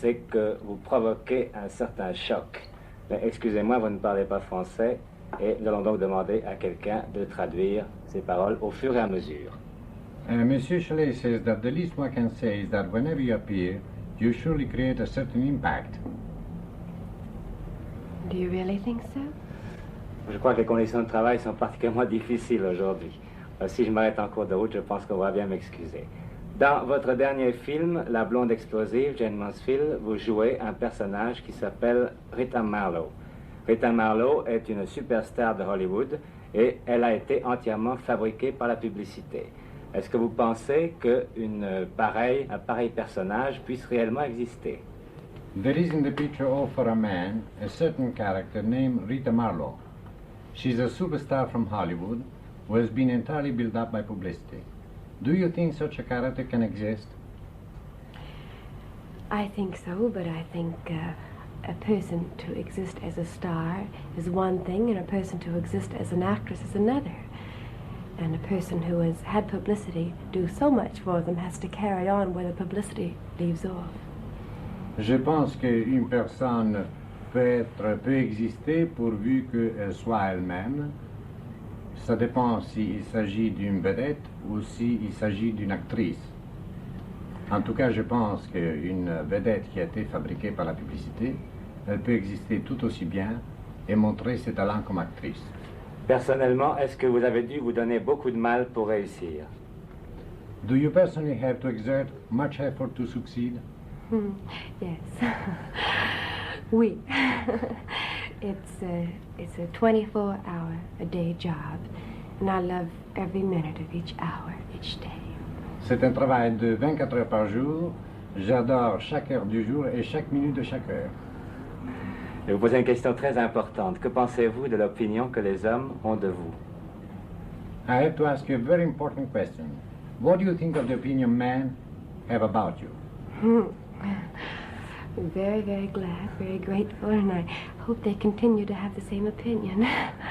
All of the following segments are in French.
c'est que vous provoquez un certain choc. Mais excusez-moi, vous ne parlez pas français, et nous allons donc demander à quelqu'un de traduire ces paroles au fur et à mesure. Monsieur Shelley says that the least one can say is that whenever you appear, you surely create a certain impact. Do you really think so? Je crois que les conditions de travail sont particulièrement difficiles aujourd'hui. Si je m'arrête en cours de route, je pense qu'on va bien m'excuser. Dans votre dernier film, La blonde explosive, Jane Mansfield, vous jouez un personnage qui s'appelle Rita Marlowe. Rita Marlowe est une superstar de Hollywood et elle a été entièrement fabriquée par la publicité. Est-ce que vous pensez un pareil personnage puisse réellement exister? There is in the picture All for a Man a certain character named Rita Marlowe. She's a superstar from Hollywood who has been entirely built up by publicity. Do you think such a character can exist? I think so, but I think a person to exist as a star is one thing, and a person to exist as an actress is another. And a person who has had publicity do so much for them has to carry on where the publicity leaves off. Je pense qu'une personne peut exister pourvu qu'elle soit elle-même. Ça dépend s'il s'agit d'une vedette ou s'il s'agit d'une actrice. En tout cas, je pense qu'une vedette qui a été fabriquée par la publicité, elle peut exister tout aussi bien et montrer ses talents comme actrice. Personnellement, est-ce que vous avez dû vous donner beaucoup de mal pour réussir? Do you personally have to exert much effort to succeed? Yes. Oui. It's a 24-hour-a-day job, and I love every minute of each hour, each day. C'est un travail de 24 heures par jour. J'adore chaque heure du jour et chaque minute de chaque heure. Je vais vous poser une question très importante. Que pensez-vous de l'opinion que les hommes ont de vous? I have to ask you a very important question. What do you think of the opinion men have about you? I'm very, very glad, very grateful, and I hope they continue to have the same opinion.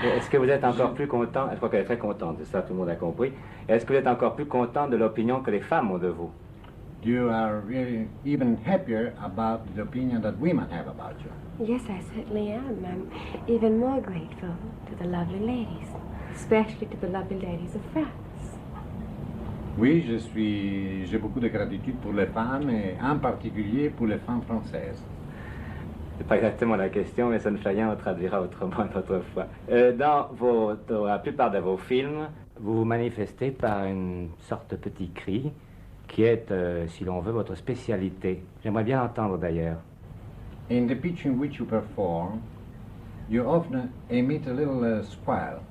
Est-ce que vous êtes encore plus content? Je crois qu'elle est très contente de ça, tout le monde a compris. Est-ce que vous êtes encore plus content de l'opinion que les femmes ont de vous? You are really even happier about the opinion that women have about you. Yes, I certainly am. I'm even more grateful to the lovely ladies, especially to the lovely ladies of France. Oui, j'ai beaucoup de gratitude pour les femmes et en particulier pour les femmes françaises. C'est pas exactement la question, mais ça ne fait rien, on traduira autrement une autre fois. Dans la plupart de vos films, vous vous manifestez par une sorte de petit cri qui est, si l'on veut, votre spécialité. J'aimerais bien l'entendre d'ailleurs. In the pitch in which you perform, you often emit a little squall,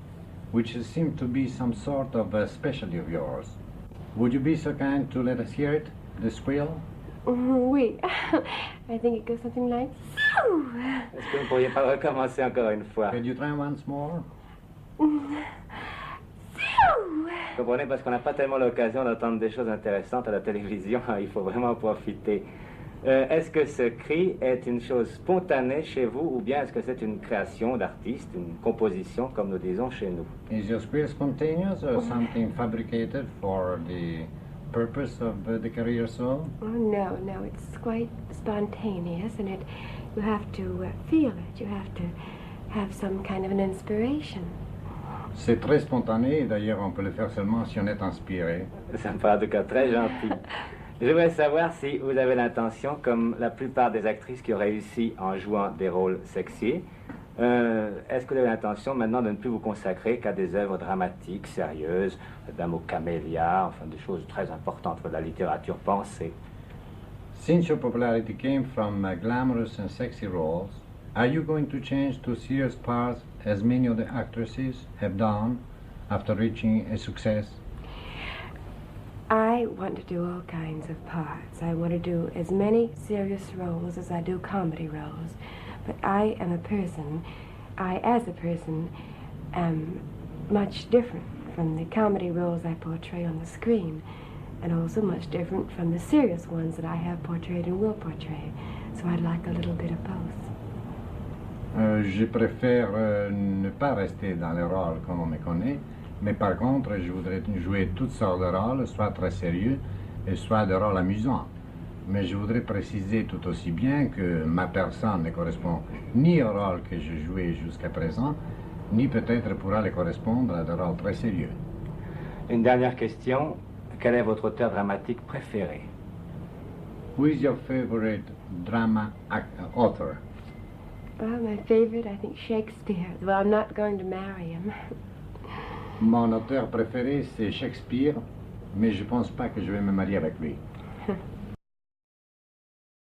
which seems to be some sort of a specialty of yours. Would you be so kind to let us hear it, the squeal? Oui. I think it goes something like... Est-ce que vous ne pourriez pas recommencer encore une fois? Could you try once more? Vous comprenez, parce qu'on n'a pas tellement l'occasion d'entendre des choses intéressantes à la télévision, il faut vraiment en profiter. Est-ce que ce cri est une chose spontanée chez vous ou bien est-ce que c'est une création d'artiste, une composition comme nous disons chez nous? Is your squeal spontaneous or something fabricated for the purpose of the career song? Oh, no, it's quite spontaneous, and you have to feel it. You have to have some kind of an inspiration. C'est très spontané, d'ailleurs on peut le faire seulement si on est inspiré. Ça me paraît en tout cas très gentil. Je voudrais savoir si vous avez l'intention, comme la plupart des actrices qui ont réussi en jouant des rôles sexy, est-ce que vous avez l'intention maintenant de ne plus vous consacrer qu'à des œuvres dramatiques, sérieuses, Dame aux camélias, enfin des choses très importantes de la littérature pensée? Since your popularity came from glamorous and sexy roles, are you going to change to serious parts as many of the actresses have done after reaching a success? I want to do all kinds of parts. I want to do as many serious roles as I do comedy roles. But I, as a person, am much different from the comedy roles I portray on the screen, and also much different from the serious ones that I have portrayed and will portray. So I'd like a little bit of both. Je préfère ne pas rester dans les rôles comme on me connaît, mais par contre, je voudrais jouer toutes sortes de rôles, soit très sérieux, et soit de rôles amusants. Mais je voudrais préciser tout aussi bien que ma personne ne correspond ni au rôle que je jouais jusqu'à présent, ni peut-être pourra le correspondre à des rôles très sérieux. Une dernière question. Quel est votre auteur dramatique préféré? Who is your favorite drama author? Well, my favorite, I think Shakespeare. Well, I'm not going to marry him. Mon auteur préféré, c'est Shakespeare, mais je ne pense pas que je vais me marier avec lui.